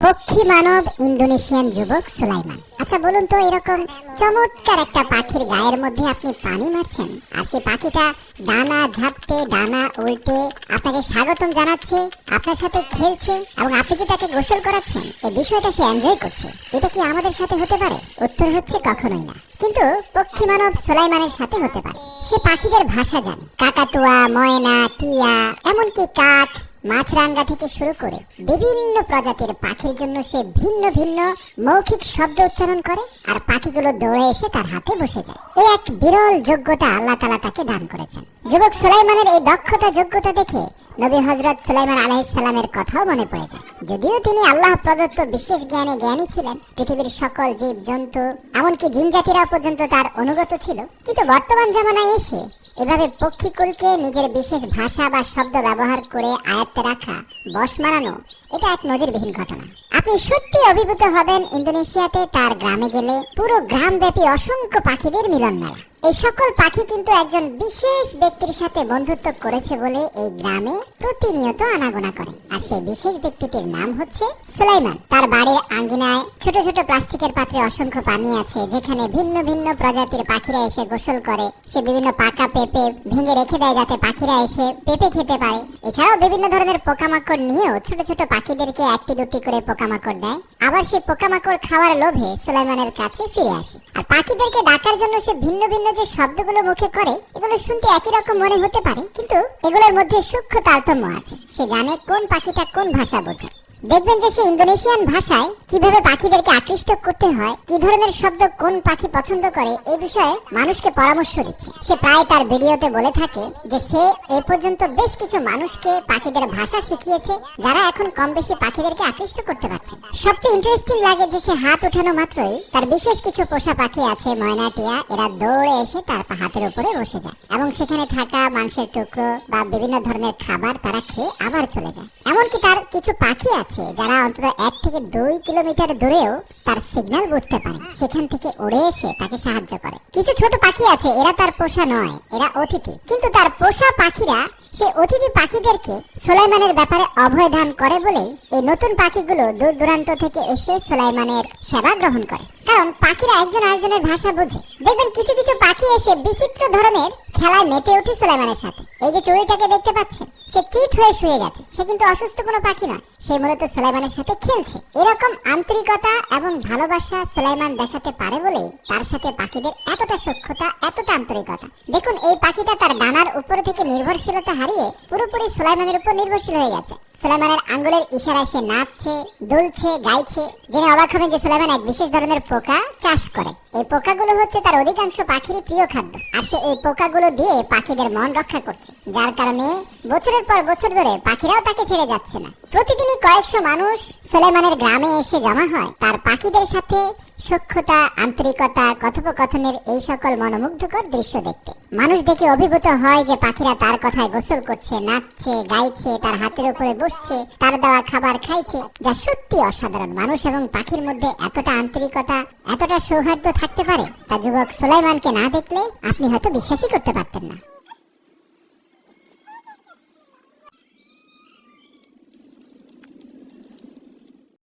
পক্ষী মানব ইন্দোনেশিয়ান যুবক সুলাইমান। আচ্ছা বলুন তো, এরকম চমৎকার একটা পাখির গায়ের মধ্যে আপনি পানি মারছেন, আর সেই পাখিটা ডানা ঝাপটে ডানা উল্টে আপনাকে স্বাগতম জানাচ্ছে, আপনার সাথে খেলছে, এবং আপনি যে তাকে গোসল করাচ্ছেন, এই বিষয়টা সে এনজয় করছে। এটা কি আমাদের সাথে হতে পারে? উত্তর হচ্ছে কখনোই না। কিন্তু পক্ষী মানব সুলাইমানের সাথে হতে পারে। সে পাখিদের ভাষা জানে। কাকাতুয়া, ময়না, টিয়া, এমনকি কাক, মাছরাঙা থেকে শুরু করে বিভিন্ন প্রজাতির পাখির জন্য সে ভিন্ন ভিন্ন মৌখিক শব্দ উচ্চারণ করে, আর পাখিগুলো দৌড়ে এসে তার হাতে বসে যায়। এই এক বিরল যোগ্যতা আল্লাহ তাআলা তাকে দান করেছেন। যুবক সুলাইমানের এই দক্ষতা যোগ্যতা দেখে নবী হযরত সুলাইমান আলাইহিস সালামের কথাও মনে পড়ে যায়। যদিও তিনি আল্লাহ প্রদত্ত বিশেষ জ্ঞানী ছিলেন, পৃথিবীর সকল জীব জন্তু এমনকি জিনজাতিরা পর্যন্ত তার অনুগত ছিল, কিন্তু বর্তমান জামানায় এসে এভাবে পক্ষীকুলকে নিজের বিশেষ ভাষা বা শব্দ ব্যবহার করে আয়ত্তে রাখা, বশ মানানো, এটা এক নজিরবিহীন ঘটনা। আপনি সত্যি অভিভূত হবেন ইন্দোনেশিয়াতে তার গ্রামে গেলে। পুরো গ্রামব্যাপী অসংখ্য পাখিদের মিলন মেলা। এই সকল পাখি কিন্তু একজন বিশেষ ব্যক্তির সাথে বন্ধুত্ব করেছে বলে এই গ্রামে প্রতিনিয়ত আনাগোনা করে, আর সেই বিশেষ ব্যক্তিটির নাম হচ্ছে সুলাইমান। তার বাড়ির আঙ্গিনায় ছোট ছোট প্লাস্টিকের পাত্রে অসংখ্য পানি আছে, যেখানে ভিন্ন ভিন্ন প্রজাতির পাখিরা এসে গোসল করে। সে বিভিন্ন পাকা পেঁপে ভেঙে রেখে দেয় যাতে পাখিরা এসে পেঁপে খেতে পারে। এছাড়াও বিভিন্ন ধরনের পোকামাকড় নিয়েও ছোট ছোট পাখিদেরকে একটি দুটি করে পোকামাকড় দেয়। আবার সে পোকামাকড় খাওয়ার লোভে সুলাইমানের কাছে ফিরে আসে। আর পাখিদেরকে ডাকার জন্য সে ভিন্ন ভিন্ন যে শব্দগুলো মুখে করে, এগুলো শুনতে একই রকম মনে হতে পারে, কিন্তু এগুলোর মধ্যে সূক্ষ্ম তারতম্য আছে। সে জানে কোন পাখিটা কোন ভাষা বোঝে। দেখবেন যে সে ইন্দোনেশিয়ান ভাষায় কিভাবে পাখিদেরকে আকৃষ্ট করতে হয়, কি ধরনের শব্দ কোন পাখি পছন্দ করে, এই বিষয়ে মানুষকে পরামর্শ দিচ্ছে। সে প্রায় তার ভিডিওতে বলে থাকে যে সে এ পর্যন্ত বেশ কিছু মানুষকে পাখিদের ভাষা শিখিয়েছে, যারা এখন কম বেশি পাখিদেরকে আকৃষ্ট করতে পারছে। সবচেয়ে ইন্টারেস্টিং লাগে যে সে হাত উঠানো মাত্রই তার বিশেষ কিছু পোষা পাখি আছে, ময়না, টিয়া, এরা দৌড়ে এসে তার হাতের উপরে বসে যায়, এবং সেখানে থাকা মাংসের টুকরো বা বিভিন্ন ধরনের খাবার তারা খেয়ে আবার চলে যায়। এমনকি তার কিছু পাখি আছে যারা অন্তত 1 থেকে 2 কিলোমিটার দূরেও তার সিগন্যাল বুঝতে পারে, সেখান থেকে উড়ে এসে তাকে সাহায্য করে। কিছু ছোট পাখি আছে, এরা তার পোষা নয়, এরা অতিথি, কিন্তু তার পোষা পাখিরা সে অতিথি পাখিদেরকে সুলাইমানের ব্যাপারে অভয় দান করে বলেই এই নতুন পাখিগুলো দূর দূরান্ত থেকে এসে সুলাইমানের সেবা গ্রহণ করে, কারণ পাখিরা একজন আরেকজনের ভাষা বোঝে। দেখবেন কিছু কিছু পাখি এসে বিচিত্র ধরনের খেলায় মেতে ওঠে সুলাইমানের সাথে। এই যে চড়ুইটাকে দেখতে পাচ্ছেন, সে চিত হয়ে শুয়ে গেছে, সে কিন্তু অসুস্থ কোনো পাখি নয়, সে মূলত সুলাইমানের সাথে খেলছে। এরকম আন্তরিকতা এবং ভালোবাসা সুলাইমান দেখাতে পারে বলেই তার সাথে পাখিদের এতটা সখ্যতা, এতটা আন্তরিকতা। দেখুন, এই পাখিটা তার ডানার উপর থেকে নির্ভরশীলতা হারিয়ে পুরোপুরি সুলাইমানের উপর নির্ভরশীল হয়ে গেছে। সুলাইমানের আঙ্গুলের ইশারায় সে নাচছে, দুলছে, গাইছে। জেনে অবাক হবেন যে সুলাইমান এক বিশেষ ধরনের পোকা চাষ করে। এই পোকাগুলো হচ্ছে তার অধিকাংশ পাখিরই প্রিয় খাদ্য, আর সে এই পোকাগুলো দিয়ে পাখিদের মন রক্ষা করছে, যার কারণে বছরের পর বছর ধরে পাখিরাও তাকে ছেড়ে যাচ্ছে না। প্রতিদিনই কয়েকশো মানুষ সুলাইমানের গ্রামে এসে জমা হয় তার পাখিদের সাথে সখ্যতা, আন্তরিকতা, কথোপকথনের এই সকল মনোমুগ্ধকর দৃশ্য দেখতে। মানুষ দেখে অভিভূত হয় যে পাখিরা তার কথায় গোসল করছে, নাচছে, গাইছে, তার হাতের উপরে বসছে, তার দেওয়া খাবার খাইছে, যা সত্যি অসাধারণ। মানুষ এবং পাখির মধ্যে এতটা আন্তরিকতা, এতটা সৌহার্দ্য থাকতে পারে, তা যুবক সুলাইমানকে না দেখলে আপনি হয়তো বিশ্বাসই করতে পারতেন না।